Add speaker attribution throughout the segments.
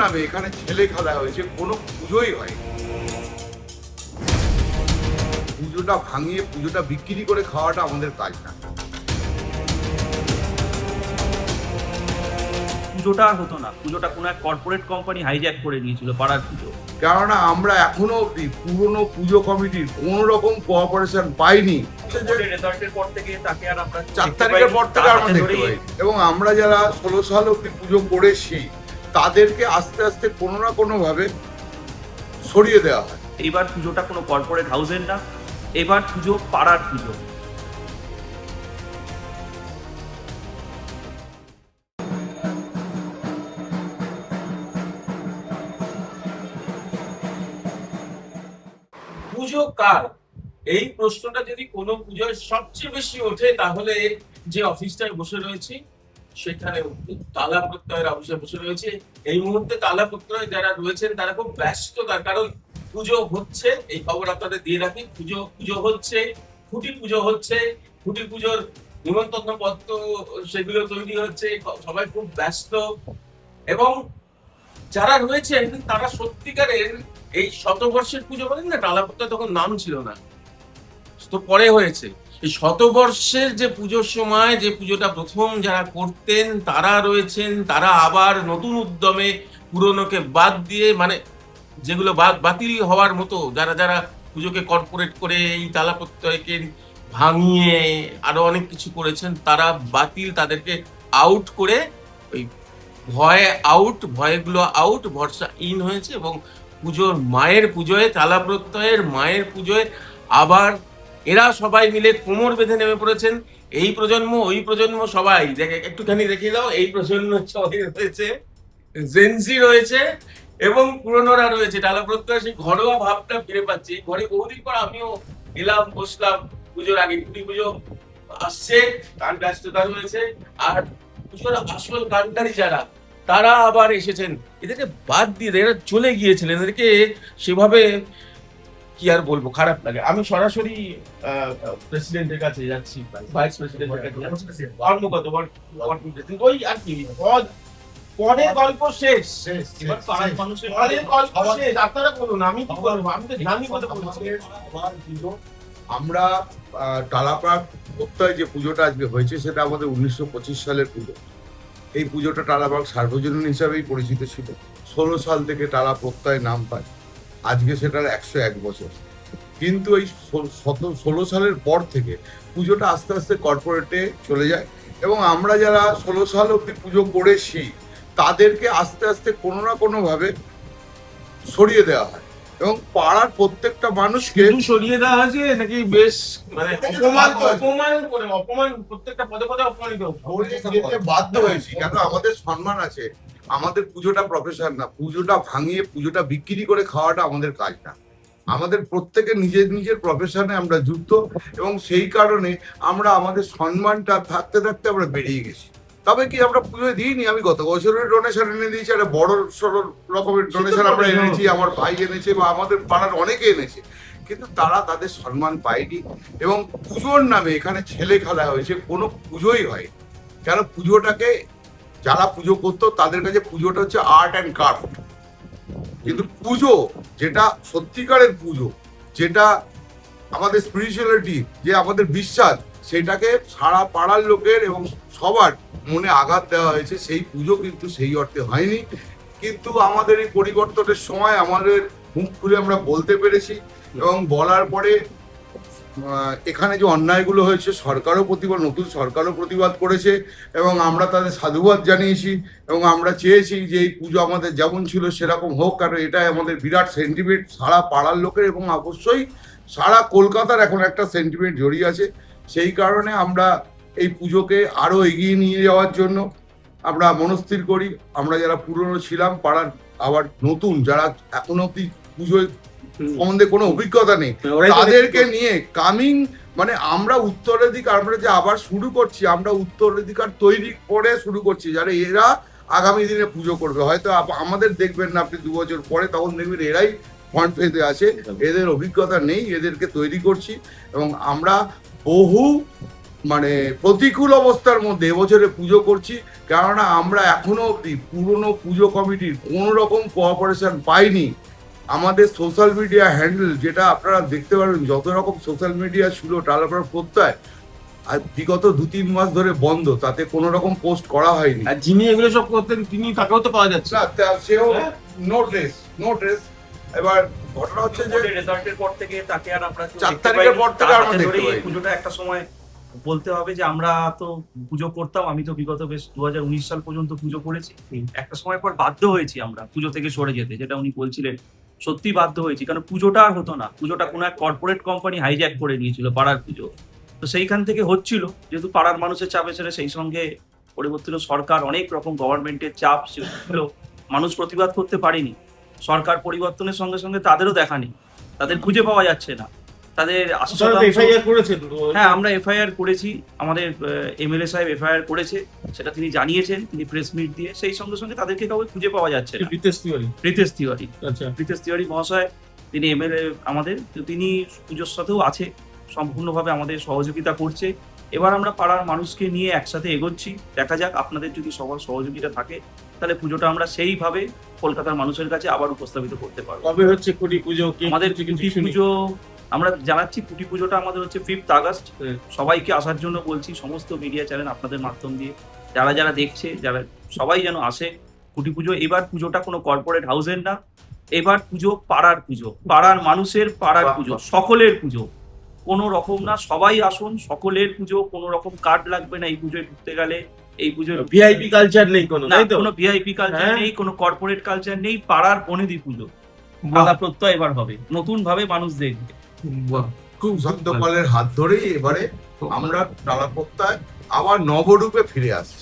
Speaker 1: নামে এখানে ছেলে খেলা হয়েছে, কোনো পুজোই হয়নি। পুজোটা ভাঙিয়ে পুজোটা বিক্রি করে খাওয়াটা আমাদের কাজ না।
Speaker 2: পুজোটা আর হতো না, পুজোটা কোনো এক কর্পোরেট কোম্পানি হাইজ্যাক করে নিয়েছিল পাড়ার পুজো।
Speaker 1: কেননা আমরা এখনো অব্দি পুরনো পুজো কমিটির কোন রকম কোঅপারেশন পাইনি।
Speaker 2: রেজাল্টের পর থেকে তাকে আর আমরা
Speaker 1: 4 তারিখের পর থেকে আমরা দেখতে পাই, এবং আমরা যারা 16 সাল অব্দি পুজো করেছি তাদেরকে আস্তে আস্তে কোনো না কোনো ভাবে সরিয়ে দেওয়া হয়।
Speaker 2: এবার পুজোটা কোনো কর্পোরেট হাউসের না, এবার পুজো পাড়ার পুজো।
Speaker 3: পুজো কার, এই প্রশ্নটা যদি কোনো পুজোয় সবচেয়ে বেশি ওঠে তাহলে যে অফিসটায় বসে রয়েছি সেখানে তালা প্রত্যয়ের অফিসে বসে রয়েছে। এই মুহূর্তে তালা প্রত্যয় যারা রয়েছেন তারা খুব ব্যস্ত, তার কারণ পুজো হচ্ছে। এই খবর আপনাদের দিয়ে রাখি, পুজো হচ্ছে, খুঁটি পুজো হচ্ছে, খুঁটি পুজোর নিমন্ত্রণ পত্র সেগুলো তৈরি হচ্ছে, সবাই খুব ব্যস্ত। এবং যারা রয়েছেন তারা সত্যিকারের এই শতবর্ষের পুজো বলেন না, টালাপত্তা তখন নাম ছিল না, তো পরে হয়েছে। এই শতবর্ষের যে পুজোর সময় যে পুজোটা প্রথম যারা করতেন তারা রয়েছেন, তারা আবার নতুন উদ্যমে পুরনোকে বাদ দিয়ে, মানে যেগুলো বাতিল হওয়ার মতো, যারা যারা পুজোকে কর্পোরেট করে এই তালাপত্রয়কে ভাঙিয়ে আরো অনেক কিছু করেছেন, তারা বাতিল, তাদেরকে আউট করে ওই ভয়গুলো আউট, ভরসা ইন হয়েছে। এবং পুজোর মায়ের পুজোয়, তালা প্রত্যয়ের মায়ের পুজোয় আবার এরা সবাই মিলে কোমর বেঁধে নেমে পড়েছেন। এই প্রজন্ম ওই প্রজন্ম সবাই একটুখানি দেখিয়ে দাও, এই প্রজন্ম সবাই রয়েছে, জেনজি রয়েছে এবং পুরনোরা রয়েছে। টালা প্রত্যয় সেই ঘরোয়া ভাবটা ফিরে পাচ্ছি। ঘরে বহুদিন পর আমিও এলাম, বসলাম। পুজোর আগে কুড়ি পুজো আসছে, তার ব্যস্ততা রয়েছে, আর পুজোর আসল কান্ডারি যারা তারা আবার এসেছেন। এদেরকে বাদ দিয়ে এরা চলে গিয়েছিলেন, এদেরকে সেভাবে কি আর বলবো, খারাপ লাগে। আমি সরাসরি প্রেসিডেন্টের কাছে যাচ্ছি, ভাইস প্রেসিডেন্টের কাছে যাচ্ছি। কর্মগত ওই আর কি পরের গল্প শেষ, পরের গল্প শেষ। আপনারা বলুন, আমি কি বলবো, আমি তো জানি বলে বলছি।
Speaker 1: আমরা টালাপাড়া প্রত্যয় যে পুজোটা আজকে হয়েছে সেটা আমাদের 1925 সালের পুজো। এই পুজোটা টালাপাড়া সার্বজনীন হিসাবেই পরিচিত ছিল। 16 সাল থেকে টালা প্রত্যয় নাম পায়, আজকে সেটার 101 বছর। কিন্তু এই 16 সালের পর থেকে পুজোটা আস্তে আস্তে কর্পোরেটে চলে যায়, এবং আমরা যারা 16 সাল অব্দি পুজো করেছি তাদেরকে আস্তে আস্তে কোনো না কোনো ভাবে সরিয়ে দেওয়া হয়, এবং পাড়ার প্রত্যেকটা মানুষকে
Speaker 3: সরিয়ে দেওয়া হয়েছে নাকি বেশ মানে অপমান প্রত্যেকটা পদে পদে অপমানিত
Speaker 1: যেতে বাধ্য হয়েছি। কেন, আমাদের সম্মান আছে, আমাদের পুজোটা প্রফেশন না। পুজোটা ভাঙিয়ে পুজোটা বিক্রি করে খাওয়াটা আমাদের কাজ না। আমাদের প্রত্যেকের নিজের নিজের প্রফেশনে আমরা যুক্ত, এবং সেই কারণে আমরা আমাদের সম্মানটা থাকতে থাকতে আমরা বেরিয়ে গেছি। তবে কি আমরা পুজোয় দিইনি, আমি গত বছরের ডোনেশন এনে দিয়েছি, একটা বড় সড়ো রকমের ডোনেশন আমরা এনেছি, আমার ভাই এনেছে বা আমাদের পাড়ার অনেকে এনেছে, কিন্তু তারা তাদের সম্মান পায়নি। এবং পুজোর নামে এখানে ছেলে খেলা হয়েছে, কোনো পুজোই হয়। কেন, পুজোটাকে যারা পুজো করতো তাদের কাছে পুজোটা হচ্ছে আর্ট অ্যান্ড ক্রাফট, কিন্তু পুজো যেটা সত্যিকারের পুজো, যেটা আমাদের স্পিরিচুয়ালিটি, যে আমাদের বিশ্বাস, সেটাকে সারা পাড়ার লোকের এবং সবার মনে আঘাত দেওয়া হয়েছে। সেই পুজো কিন্তু সেই অর্থে হয়নি। কিন্তু আমাদের এই পরিবর্তনের সময় আমাদের মুখ খুলে আমরা বলতে পেরেছি, এবং বলার পরে এখানে যে অন্যায়গুলো হয়েছে নতুন সরকারও প্রতিবাদ করেছে, এবং আমরা তাদের সাধুবাদ জানিয়েছি, এবং আমরা চেয়েছি যে এই পুজো আমাদের যেমন ছিল সেরকম হোক, কারণ এটাই আমাদের বিরাট সেন্টিমেন্ট সারা পাড়ার লোকের, এবং অবশ্যই সারা কলকাতার এখন একটা সেন্টিমেন্ট জড়িয়ে আছে। সেই কারণে আমরা এই পুজোকে আরো এগিয়ে নিয়ে যাওয়ার জন্য আমরা মনস্থির করি। আমরা যারা পুরনো ছিলাম পাড়ার, আবার নতুন যারা এখনো অব্দি পুজোয় সম্বন্ধে কোনো অভিজ্ঞতা নেই, তাদেরকে নিয়ে কামিং, মানে আমরা উত্তরাধিকার, আমরা যে আবার শুরু করছি, আমরা উত্তরাধিকার তৈরি করে শুরু করছি, যারা এরা আগামী দিনে পুজো করবে। হয়তো আমাদের দেখবেন না আপনি 2 বছর পরে, তখন দেখবেন এরাই ফ্রন্ট পেজে আছে, এদের অভিজ্ঞতা নেই, এদেরকে তৈরি করছি। এবং আমরা বহু মানে প্রতিকূল অবস্থার মধ্যে এবছরে পুজো করছি, কেননা আমরা এখনো অবধি পুরনো পুজো কমিটির কোনো রকম কোঅপারেশন পাইনি। আমাদের সোশ্যাল মিডিয়া হ্যান্ডেল, যেটা আপনারা দেখতে পারেন, যত রকম সোশ্যাল মিডিয়া ছিল টালাপাড়া প্রত্যয়, আর বিগত 2-3 মাস ধরে বন্ধ, তাতে কোনো রকম পোস্ট করা হয়নি।
Speaker 3: আর যিনি এগুলো সব করতেন তিনি তাকেও তো পাওয়া যাচ্ছে
Speaker 1: না, সেও নো ট্রেস। এবার ঘটনা হচ্ছে যে
Speaker 2: রেজাল্টের পর থেকে তাকে আর আমরা
Speaker 1: 4 তারিখের পর থেকে আমরা দেখতে
Speaker 2: ধরেই
Speaker 1: পাই
Speaker 2: পুজোটা একটা সময় বলতে হবে যে আমরা তো পুজো করতাম, আমি তো বিগত বেশ 2019 সাল পর্যন্ত পুজো করেছি। একটা সময় পর বাধ্য হয়েছি আমরা পুজো থেকে সরে যেতে, যেটা উনি বলছিলেন, সত্যি বাধ্য হয়েছি, কারণ পুজোটা আর হতো না। পুজোটা কোনো এক কর্পোরেট কোম্পানি হাইজ্যাক করে নিয়েছিল পাড়ার পুজো। তো সেইখান থেকে হচ্ছিল, যেহেতু পাড়ার মানুষের চাপে ছেড়ে, সেই সঙ্গে পরিবর্তিত সরকার, অনেক রকম গভর্নমেন্টের চাপ ছিল, মানুষ প্রতিবাদ করতে পারেনি। সরকার পরিবর্তনের সঙ্গে সঙ্গে তাদেরও দেখা নেই, তাদের খুঁজে পাওয়া যাচ্ছে না, তাদের
Speaker 3: এফআইআর করেছে তো।
Speaker 2: হ্যাঁ, আমরা এফআইআর করেছি, আমাদের এমএলএ সাহেব এফআইআর করেছে, সেটা তিনি জানিয়েছেন, তিনি প্রেস মিট দিয়ে। সেই সঙ্গে সঙ্গে তাদেরকে কাউকে খুঁজে পাওয়া যাচ্ছে না। রিতেশ তিওয়ারি,
Speaker 3: আচ্ছা,
Speaker 2: রিতেশ তিওয়ারি মহাশয়, তিনি এমএলএ আমাদের, তো তিনি পুজোর সাথেও আছে, সম্পূর্ণভাবে আমাদের সহযোগিতা করছে। এবার আমরা পাড়ার মানুষকে নিয়ে একসাথে এগোচ্ছি, দেখা যাক আপনাদের যদি সবার সহযোগিতা থাকে তাহলে পুজোটা আমরা সেইভাবে কলকাতার মানুষের কাছে আবার উপস্থাপিত করতে পারবো।
Speaker 3: কবে হচ্ছে কুটি পুজো?
Speaker 2: আমাদের কুটি পুজো আমরা জানাচ্ছি, কুটি পুজোটা আমাদের হচ্ছে 5th আগস্ট। সবাইকে আসার জন্য বলছি, সমস্ত মিডিয়া চ্যানেল আপনাদের মাধ্যম দিয়ে যারা যারা দেখছে, যারা সবাই যেন আসে কুটি পুজো। এবার পুজোটা কোনো কর্পোরেট হাউসের না, এবার পুজো পাড়ার পুজো, পাড়ার মানুষের পাড়ার পুজো, সকলের পুজো, কোনো রকম না। সবাই আসুন, সকলের পুজো, কোনো রকম কার্ড লাগবে না এই পুজোয় ঢুকতে গেলে। এই পুজোর
Speaker 3: ভিআইপি কালচার নেই কোনো,
Speaker 2: না,
Speaker 3: তাই তো?
Speaker 2: কোনো ভিআইপি কালচার
Speaker 3: হ্যাঁ।
Speaker 2: নেই, কোনো কর্পোরেট কালচার নেই। পাড়ার বনেদি পুজো, পালা প্রত্যয় এবার হবে, নতুন ভাবে মানুষ দেখবে।
Speaker 3: খুব
Speaker 1: সুশান্ত পালের হাত ধরেই এবারে আমরা টালাপোক্তায় আবার নবরূপে ফিরে আসছি।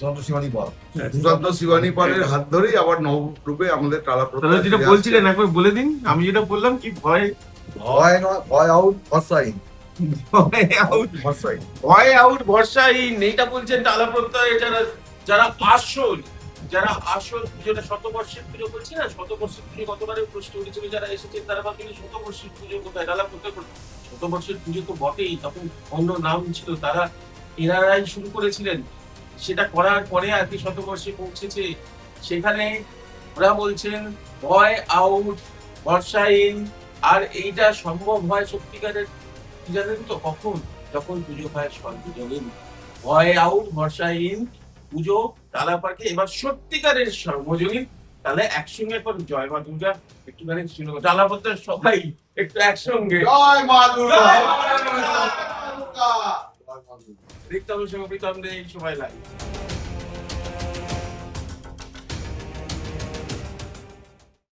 Speaker 1: সুশান্ত শিবানী পালের হাত ধরেই আবার নবরূপে আমাদের
Speaker 3: তাহলে
Speaker 1: টালাপোক্তায়
Speaker 3: যেটা বলছিলেন একবার বলে দিন। আমি যেটা বললাম কি ভয়
Speaker 1: ভয় আউট ভরসাহীন।
Speaker 3: ভয় আউট ভরসাহীন এইটা বলছেন টালা প্রত্যয় যারা আসল পুজোটা শতবর্ষের পুজো করছে না, শতবর্ষের পুজো গতবারে প্রশ্ন উঠেছিল, যারা এসেছেন তারা ভাবছিলেন শতবর্ষের পুজো কোথায়, টালা প্রত্যয় শতবর্ষের পুজো তো বটেই, তখন অন্য নাম ছিল, তারা এনারাই শুরু করেছিলেন। সেটা করার পরে আর কি শতবর্ষে পৌঁছেছে। সেখানে ওরা বলছেন ভয় আউট ভরসাহীন। আর এইটা সম্ভব হয় সত্যিকারের কি জানেন তো কখন? যখন পুজো হয় সর্বজনীন। ভয় আউট ভরসাহীন পুজো টালা পার্কে এবার সত্যিকারের সর্বজনীন। তাহলে একসঙ্গে এখন জয় মা দুর্গা একটুখানি শুনে টালা পার্কে সবাই একটু একসঙ্গে
Speaker 1: জয় মা দুর্গা।
Speaker 3: প্রীতমের সঙ্গে প্রীতম দে এই সময় লাগে।